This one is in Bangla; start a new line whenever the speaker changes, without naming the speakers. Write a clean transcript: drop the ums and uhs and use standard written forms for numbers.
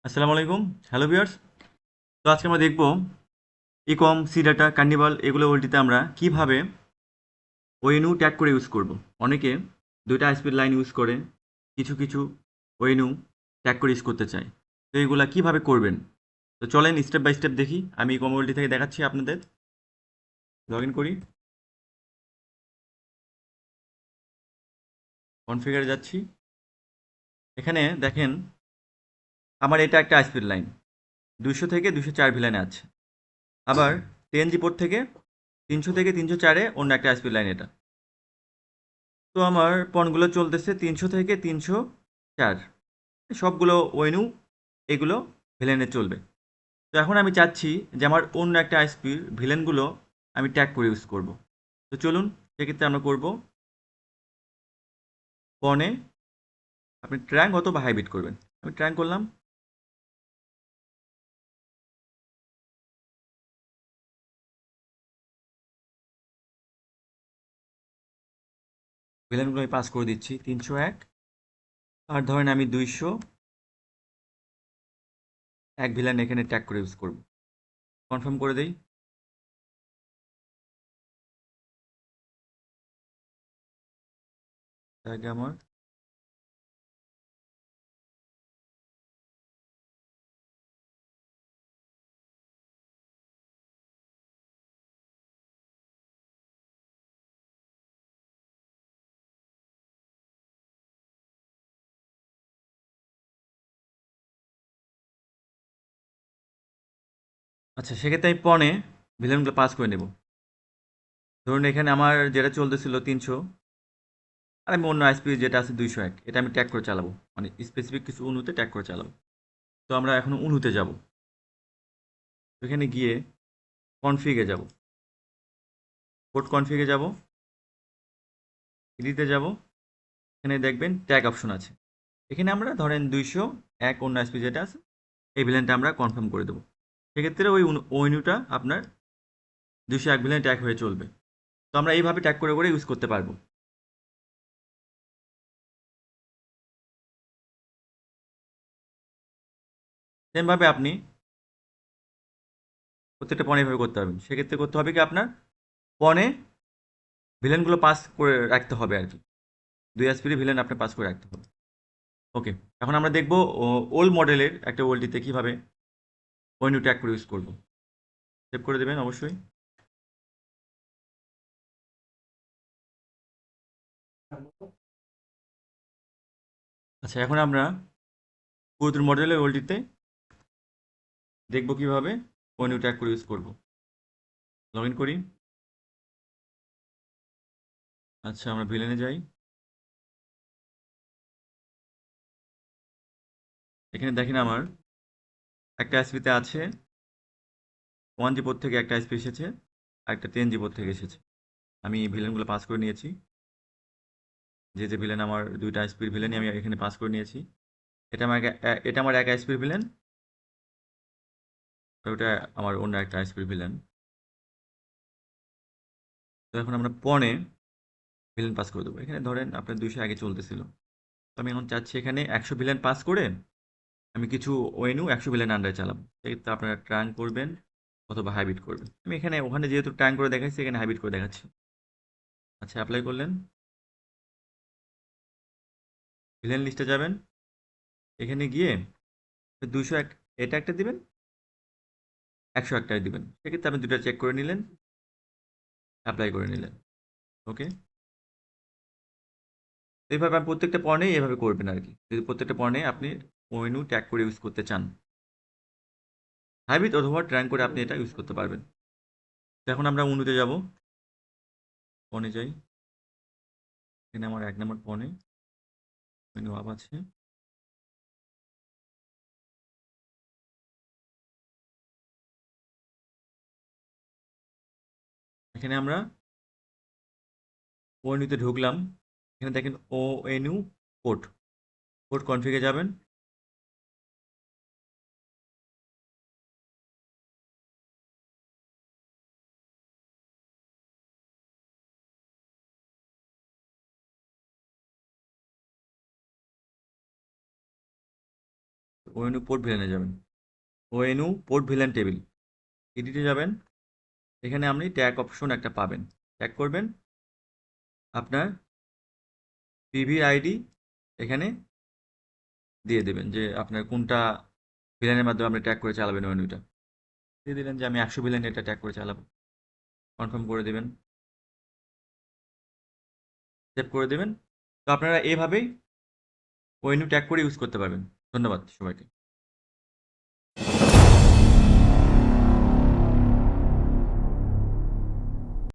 আসসালামু আলাইকুম। Hello viewers. তো আজকে আমরা দেখব ইকম, সি ডাটা, কার্নিভাল এগুলো ওলটিতে আমরা কিভাবে ওয়েনু ট্যাগ করে ইউজ করব। অনেকে দুইটা আইএসপি লাইন ইউজ করে কিছু কিছু ওয়েনু ট্যাগ করে ইউজ করতে চায়। তো এগুলা কিভাবে করবেন? তো চলেন স্টেপ বাই স্টেপ দেখি। আমি ইকম ওলটি থেকে দেখাচ্ছি আপনাদের। লগ ইন করি, কনফিগারে যাচ্ছি। এখানে দেখেন আমার এটা একটা আইএসপি লাইন 200 থেকে 204 ভিলানে আছে। আবার টিএনজি পোর্ট থেকে 300 থেকে 304-এ অন্য একটা আইএসপি লাইন এটা। তো আমার পণগুলো চলতেছে 300 থেকে 304, সবগুলো ওয়েনু এগুলো ভিলেনে চলবে। তো এখন আমি চাচ্ছি যে আমার অন্য একটা আইএসপির ভিলেনগুলো আমি ট্যাগ করে ইউজ করব। তো চলুন, সেক্ষেত্রে আমরা করব পণে আপনি ট্র্যাঙ্ক অথবা হাইব্রিড করবেন। আমি ট্র্যাঙ্ক করলাম। ভিলেনগুলো আমি পাস করে দিচ্ছি 301, আর ধরেন আমি 201 ভিলেন এখানে ট্যাগ করে ইউজ করব। কনফার্ম করে দেই। ট্যাগ আমার আচ্ছা, সেক্ষেত্রে আমি পণে ভিলেনগুলো পাস করে নেব। ধরুন এখানে আমার যেটা চলতেছিল 300, আর আমি অন্য আইএসপি যেটা আছে 201, এটা আমি ট্যাগ করে চালাবো, মানে স্পেসিফিক কিছু অণুতে ট্যাগ করে চালাবো। তো আমরা এখন অণুতে যাব। এখানে গিয়ে কনফিগে যাব, পোর্ট কনফিগে যাব, এডিটে যাব। এখানে দেখবেন ট্যাগ অপশন আছে। এখানে আমরা ধরেন 201 অন্য আইএসপি যেটা আছে এই ভিলেনটা আমরা কনফার্ম করে দেবো। সেক্ষেত্রে ওই ওএনইউটা আপনার 201 ভিলেন ট্যাগ হয়ে চলবে। তো আমরা এইভাবে ট্যাগ করে করে ইউজ করতে পারবো। সেমভাবে আপনি প্রত্যেকটা পণে এভাবে করতে পারবেন। সেক্ষেত্রে করতে হবে কি আপনার পণে ভিলেনগুলো পাস করে রাখতে হবে আর কি। দুই আইএসপি ভিলেন আপনার পাস করে রাখতে হবে। ওকে, এখন আমরা দেখব ওল্ড মডেলের একটা ওল্ডিতে কীভাবে ওএনইউ ট্যাগ করে ইউজ করবো। সেভ করে দেবেন অবশ্যই। আচ্ছা, এখন আমরা পুরাতন মডেলের ওল্ডিতে দেখব কিভাবে ওএনইউ ট্যাগ করে ইউজ করবো। লগ ইন করি। আচ্ছা, আমরা ভিলেনে যাই। এখানে দেখেন আমার একটা এসপিতে আছে 1G পোর্ট থেকে একটা এসপি এসেছে, আর একটা 10G পোর্ট থেকে এসেছে। আমি ভিলেনগুলো পাস করে নিয়েছি। যে যে ভিলেন আমার দুইটা এসপির ভিলেনই আমি এখানে পাস করে নিয়েছি। এটা আমার এক এসপির ভিলেন, ওটা আমার অন্য একটা এসপির ভিলেন। তো এখন আমরা পণে ভিলেন পাস করে দেবো। এখানে ধরেন আপনার 200 আগে চলতেছিল। তো আমি এখন চাচ্ছি এখানে 100 ভিলেন পাস করে আমি কিছু ওয়েনু 100 ভিলেন আন্ডারে চালাবো। সেক্ষেত্রে আপনারা ট্রাঙ্ক করবেন অথবা হাইব্রিড করবেন। আমি এখানে ওখানে যেহেতু ট্রাঙ্ক করে দেখাচ্ছি, এখানে হাইব্রিড করে দেখাচ্ছি। আচ্ছা, অ্যাপ্লাই করলেন। ভিলেন লিস্টে যাবেন। এখানে গিয়ে 201 এটা একটা দিবেন, 101টাই দিবেন। সেক্ষেত্রে আপনি দুটো চেক করে নিলেন, অ্যাপ্লাই করে নিলেন। ওকে, এইভাবে আপনি প্রত্যেকটা পণ্যেই এভাবে করবেন আর কি, যদি প্রত্যেকটা পণ্যে আপনি ওয়েনু ট্যাগ করে ইউজ করতে চান। হাইব্রিড অথবা ট্রাঙ্ক করে আপনি এটা ইউজ করতে পারবেন। তো এখন আমরা উনুতে যাব। পণে যাই। এখানে আমার 1 নম্বর পণে মেনু আপ আছে। এখানে আমরা ওএনইউতে ঢুকলাম। এখানে দেখেন ওএনইউ পোর্ট, পোর্ট কনফিগে যাবেন। ওএনইউ পোর্ট ভিলেনে যাবেন, ওএনইউ পোর্ট ভিলেন টেবিল, এডিটে যাবেন। এখানে আপনি ট্যাগ অপশন একটা পাবেন, ট্যাগ করবেন আপনার পিভি আইডি, এখানে দিয়ে দেবেন যে আপনার কোনটা ভিলেনের মাধ্যমে আপনি ট্যাগ করে চালাবেন ওএনইউটা। দিয়ে দিলেন যে আমি 100 ভিলেন এটা ট্যাগ করে চালাবো, কনফার্ম করে দেবেন, সেভ করে দেবেন। তো আপনারা এভাবেই ওএনইউ ট্যাগ করে ইউজ করতে পারবেন। ধন্যবাদ সবাইকে।